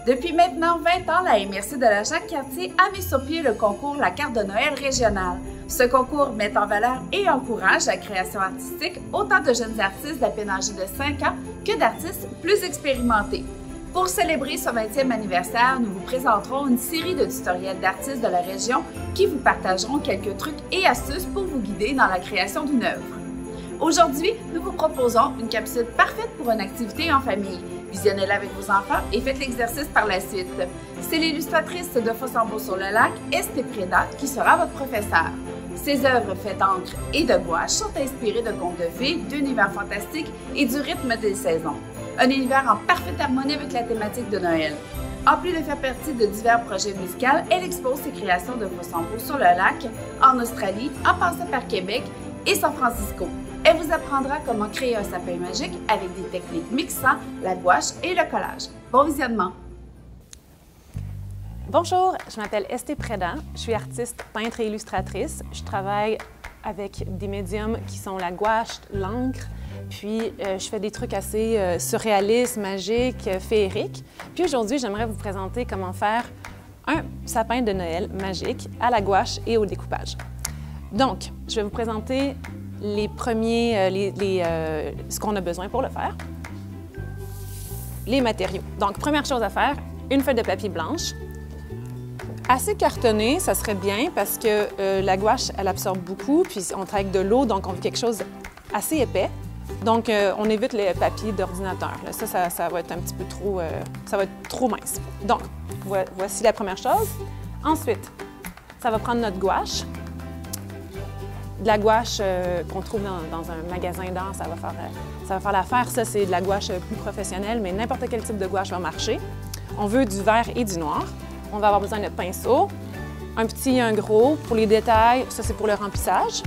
Depuis maintenant 20 ans, la MRC de la Jacques-Cartier a mis sur pied le concours La Carte de Noël régionale. Ce concours met en valeur et encourage la création artistique autant de jeunes artistes d'à peine âgés de 5 ans que d'artistes plus expérimentés. Pour célébrer ce 20e anniversaire, nous vous présenterons une série de tutoriels d'artistes de la région qui vous partageront quelques trucs et astuces pour vous guider dans la création d'une œuvre. Aujourd'hui, nous vous proposons une capsule parfaite pour une activité en famille. Visionnez-la avec vos enfants et faites l'exercice par la suite. C'est l'illustratrice de Fossambeau-sur-le-Lac, Esté Préda, qui sera votre professeure. Ses œuvres faites d'encre et de gouache sont inspirées de contes de fées, d'univers fantastiques et du rythme des saisons. Un univers en parfaite harmonie avec la thématique de Noël. En plus de faire partie de divers projets musicaux, elle expose ses créations de Fossambeau-sur-le-Lac, en Australie, en passant par Québec et San Francisco. Elle vous apprendra comment créer un sapin magique avec des techniques mixant la gouache et le collage. Bon visionnement! Bonjour, je m'appelle Esté Préda, je suis artiste, peintre et illustratrice. Je travaille avec des médiums qui sont la gouache, l'encre, puis je fais des trucs assez surréalistes, magiques, féeriques. Puis aujourd'hui, j'aimerais vous présenter comment faire un sapin de Noël magique à la gouache et au découpage. Donc, je vais vous présenter les premiers, ce qu'on a besoin pour le faire. Les matériaux. Donc, première chose à faire, une feuille de papier blanche. Assez cartonné, ça serait bien parce que la gouache, elle absorbe beaucoup, puis on travaille avec de l'eau, donc on veut quelque chose assez épais. Donc, on évite les papiers d'ordinateur. Ça va être un petit peu trop, ça va être trop mince. Donc, voici la première chose. Ensuite, ça va prendre notre gouache. De la gouache qu'on trouve dans un magasin d'art, ça va faire l'affaire. Ça, c'est de la gouache plus professionnelle, mais n'importe quel type de gouache va marcher. On veut du vert et du noir. On va avoir besoin de pinceau, un petit et un gros. Pour les détails, ça, c'est pour le remplissage.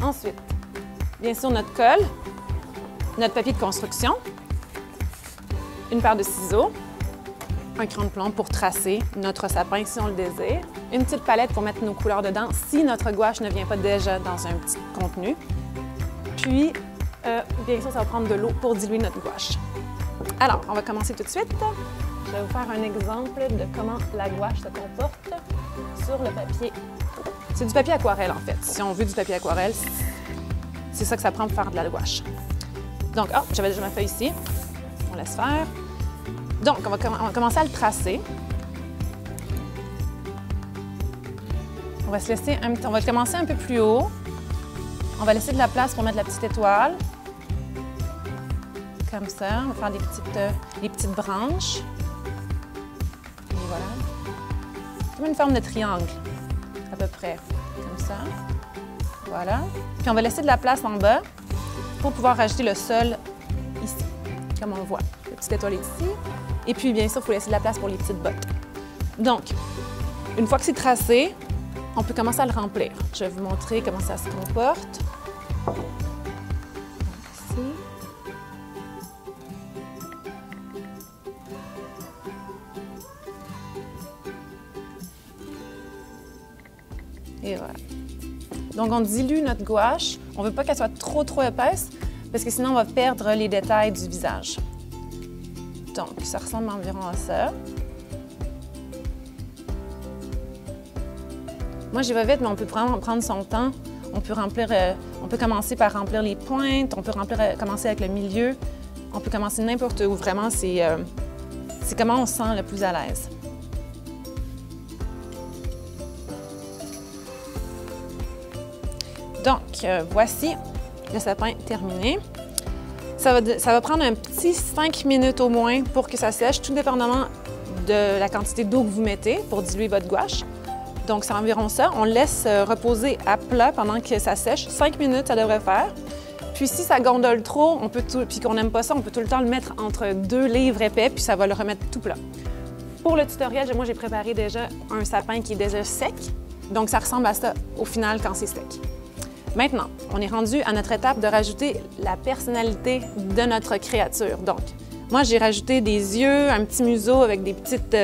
Ensuite, bien sûr, notre colle, notre papier de construction, une paire de ciseaux, un crayon de plomb pour tracer notre sapin si on le désire, une petite palette pour mettre nos couleurs dedans si notre gouache ne vient pas déjà dans un petit contenu. Puis, bien sûr, ça va prendre de l'eau pour diluer notre gouache. Alors, on va commencer tout de suite. Je vais vous faire un exemple de comment la gouache se comporte sur le papier. C'est du papier aquarelle, en fait. Si on veut du papier aquarelle, c'est ça que ça prend pour faire de la gouache. Donc, j'avais déjà ma feuille ici. On laisse faire. Donc, on va commencer à le tracer. On va commencer un peu plus haut. On va laisser de la place pour mettre la petite étoile. Comme ça. On va faire des petites branches. Et voilà. Comme une forme de triangle, à peu près. Comme ça. Voilà. Puis on va laisser de la place en bas pour pouvoir rajouter le sol ici, comme on voit. La petite étoile est ici. Et puis, bien sûr, il faut laisser de la place pour les petites bottes. Donc, une fois que c'est tracé, on peut commencer à le remplir. Je vais vous montrer comment ça se comporte. Ici. Et voilà. Donc, on dilue notre gouache. On ne veut pas qu'elle soit trop épaisse parce que sinon, on va perdre les détails du visage. Donc, ça ressemble environ à ça. Moi, j'y vais vite, mais on peut vraiment prendre son temps. On peut commencer par remplir les pointes, on peut commencer avec le milieu. On peut commencer n'importe où. Vraiment, c'est comment on se sent le plus à l'aise. Donc, voici le sapin terminé. Ça va prendre un petit 5 minutes au moins pour que ça sèche, tout dépendamment de la quantité d'eau que vous mettez pour diluer votre gouache. Donc, c'est environ ça. On laisse reposer à plat pendant que ça sèche. 5 minutes, ça devrait faire. Puis, si ça gondole trop, puis qu'on n'aime pas ça, on peut tout le temps le mettre entre 2 livres épais, puis ça va le remettre tout plat. Pour le tutoriel, moi, j'ai préparé déjà un sapin qui est déjà sec. Donc, ça ressemble à ça au final quand c'est sec. Maintenant, on est rendu à notre étape de rajouter la personnalité de notre créature. Donc, moi, j'ai rajouté des yeux, un petit museau avec des petites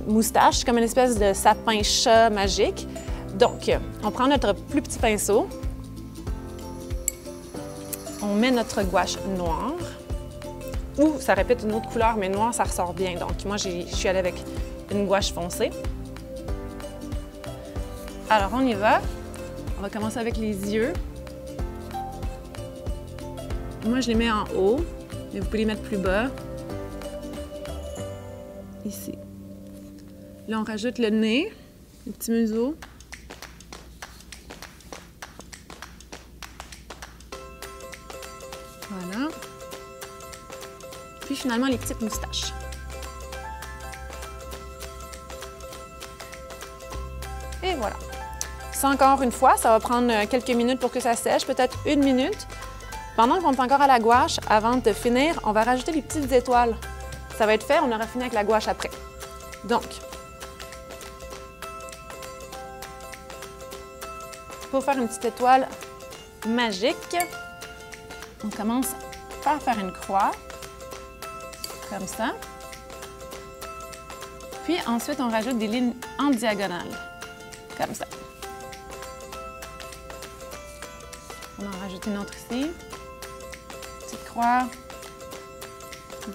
moustaches, comme une espèce de sapin-chat magique. Donc, on prend notre plus petit pinceau, on met notre gouache noire, Ou ça répète une autre couleur, mais noir, ça ressort bien. Donc, moi, je suis allée avec une gouache foncée. Alors, on y va. On va commencer avec les yeux. Moi, je les mets en haut, mais vous pouvez les mettre plus bas. Ici. Là, on rajoute le nez, le petit museau. Voilà. Puis finalement, les petites moustaches. Et voilà. Ça, encore une fois, ça va prendre quelques minutes pour que ça sèche, peut-être 1 minute. Pendant qu'on est encore à la gouache, avant de finir, on va rajouter les petites étoiles. Ça va être fait, on aura fini avec la gouache après. Donc, pour faire une petite étoile magique, on commence par faire une croix, comme ça. Puis ensuite, on rajoute des lignes en diagonale, comme ça. On en rajoute une autre ici. Petite croix.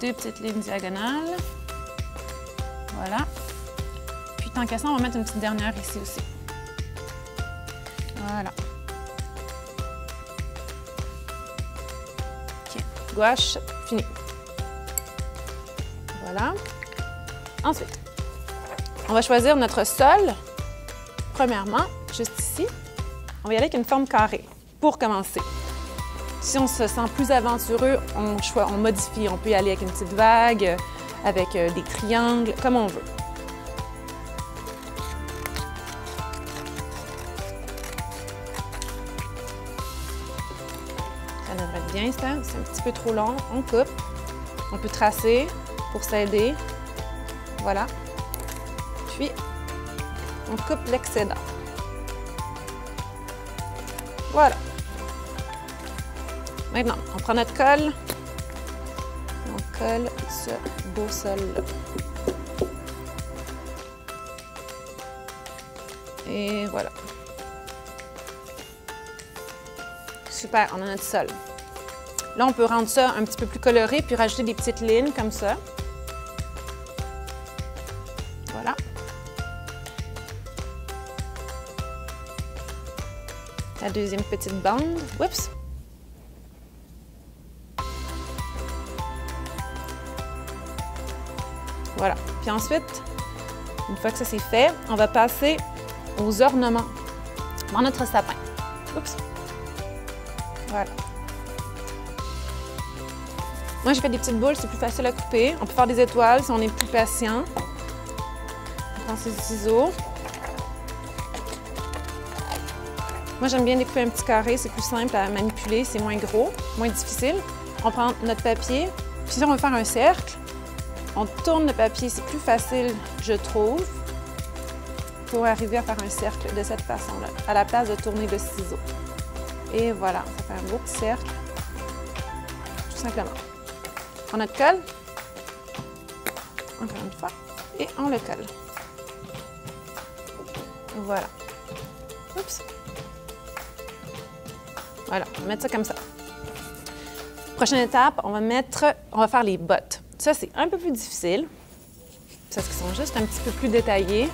2 petites lignes diagonales. Voilà. Puis tant qu'à ça, on va mettre une petite dernière ici aussi. Voilà. OK. Gouache, fini. Voilà. Ensuite, on va choisir notre sol. Premièrement, juste ici, on va y aller avec une forme carrée pour commencer. Si on se sent plus aventureux, on modifie. On peut y aller avec une petite vague, avec des triangles, comme on veut. Ça devrait être bien, ça. C'est un petit peu trop long. On coupe. On peut tracer pour s'aider. Voilà. Puis, on coupe l'excédent. Voilà. Maintenant, on prend notre colle. On colle ce beau sol-là. Et voilà. Super, on a notre sol. Là, on peut rendre ça un petit peu plus coloré puis rajouter des petites lignes comme ça. Voilà. La deuxième petite bande. Oups! Voilà. Puis ensuite, une fois que ça c'est fait, on va passer aux ornements dans notre sapin. Oups! Voilà. Moi, j'ai fait des petites boules, c'est plus facile à couper. On peut faire des étoiles si on est plus patient. On prend ses ciseaux. Moi, j'aime bien découper un petit carré, c'est plus simple à manipuler, c'est moins gros, moins difficile. On prend notre papier, puis si on veut faire un cercle, on tourne le papier, c'est plus facile, je trouve, pour arriver à faire un cercle de cette façon-là, à la place de tourner le ciseau. Et voilà, ça fait un beau petit cercle, tout simplement. On a notre colle, encore une fois, et on le colle. Voilà. Oups! Voilà, on va mettre ça comme ça. Prochaine étape, on va faire les bottes. Ça, c'est un peu plus difficile, parce qu'ils sont juste un petit peu plus détaillés.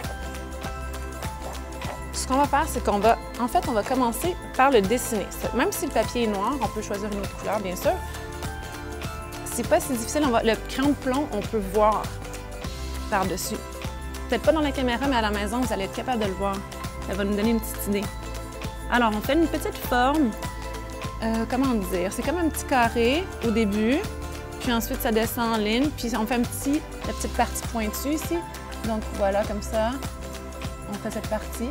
Ce qu'on va faire, c'est qu'on va, en fait, on va commencer par le dessiner. Même si le papier est noir, on peut choisir une autre couleur, bien sûr. C'est pas si difficile, le crayon de plomb, on peut voir par-dessus. Peut-être pas dans la caméra, mais à la maison, vous allez être capable de le voir. Ça va nous donner une petite idée. Alors, on fait une petite forme. Comment dire? C'est comme un petit carré au début, puis ensuite ça descend en ligne, puis on fait la petite partie pointue ici. Donc voilà, comme ça, on fait cette partie,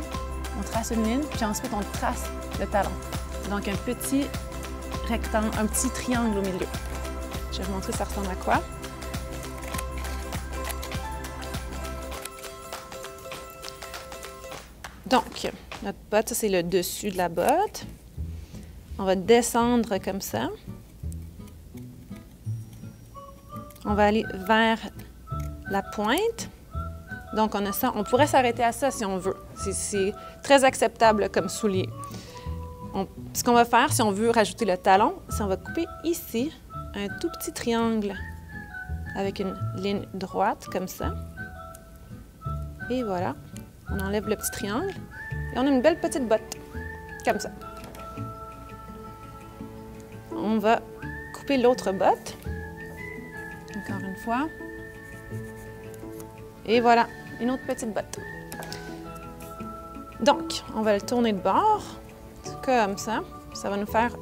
on trace une ligne, puis ensuite on trace le talon. Donc un petit rectangle, un petit triangle au milieu. Je vais vous montrer ça ressemble à quoi. Donc, notre botte, ça c'est le dessus de la botte. On va descendre comme ça. On va aller vers la pointe. Donc, on a ça. On pourrait s'arrêter à ça si on veut. C'est très acceptable comme soulier. Ce qu'on va faire, si on veut rajouter le talon, c'est on va couper ici un tout petit triangle avec une ligne droite comme ça. Et voilà, on enlève le petit triangle et on a une belle petite botte, comme ça. On va couper l'autre botte, encore une fois. Et voilà, une autre petite botte. Donc, on va le tourner de bord, comme ça. Ça va nous faire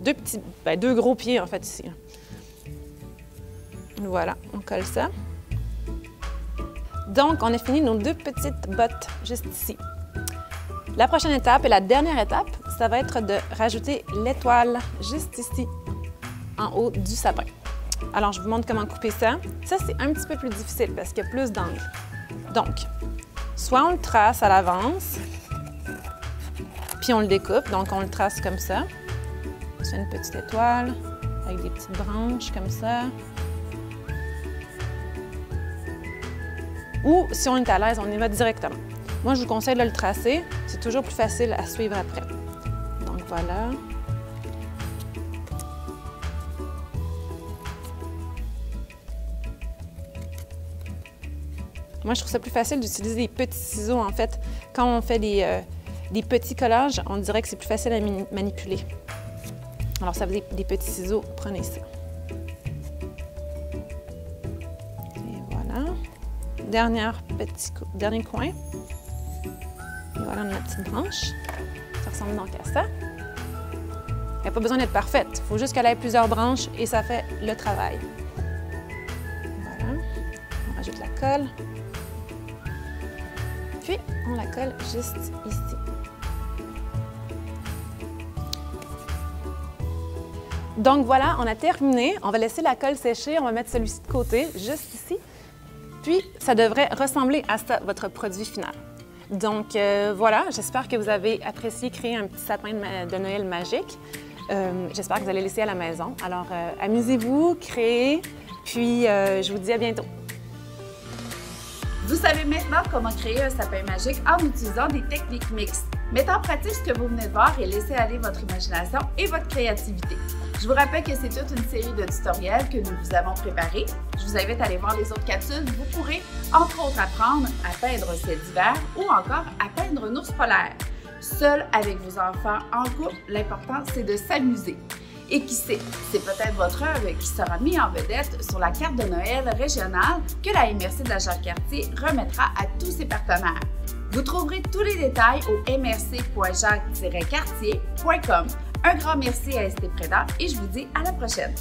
deux gros pieds, en fait, ici. Voilà, on colle ça. Donc, on a fini nos deux petites bottes juste ici. La prochaine étape et la dernière étape, ça va être de rajouter l'étoile juste ici, en haut du sapin. Alors, je vous montre comment couper ça. Ça, c'est un petit peu plus difficile parce qu'il y a plus d'angles. Donc, soit on le trace à l'avance, puis on le découpe. Donc, on le trace comme ça. C'est une petite étoile avec des petites branches comme ça. Ou, si on est à l'aise, on y va directement. Moi, je vous conseille de le tracer. C'est toujours plus facile à suivre après. Donc, voilà. Moi, je trouve ça plus facile d'utiliser des petits ciseaux, en fait. Quand on fait des petits collages, on dirait que c'est plus facile à manipuler. Alors, ça veut dire des petits ciseaux, prenez ça. Et voilà. Dernier coin. Et voilà notre petite branche. Ça ressemble donc à ça. Il n'y a pas besoin d'être parfaite. Il faut juste qu'elle ait plusieurs branches et ça fait le travail. Voilà. On rajoute la colle. Puis, on la colle juste ici. Donc voilà, on a terminé. On va laisser la colle sécher. On va mettre celui-ci de côté, juste ici. Puis, ça devrait ressembler à ça, votre produit final. Donc voilà, j'espère que vous avez apprécié créer un petit sapin de Noël magique. J'espère que vous allez le laisser à la maison. Alors, amusez-vous, créez, puis je vous dis à bientôt. Vous savez maintenant comment créer un sapin magique en utilisant des techniques mixtes. Mettez en pratique ce que vous venez de voir et laissez aller votre imagination et votre créativité. Je vous rappelle que c'est toute une série de tutoriels que nous vous avons préparés. Je vous invite à aller voir les autres capsules. Vous pourrez, entre autres, apprendre à peindre un ciel d'hiver ou encore à peindre un ours polaire. Seul avec vos enfants en couple, l'important, c'est de s'amuser. Et qui sait, c'est peut-être votre œuvre qui sera mise en vedette sur la carte de Noël régionale que la MRC de la Jacques-Cartier remettra à tous ses partenaires. Vous trouverez tous les détails au mrc.jacques-cartier.com. Un grand merci à ST Prédat et je vous dis à la prochaine!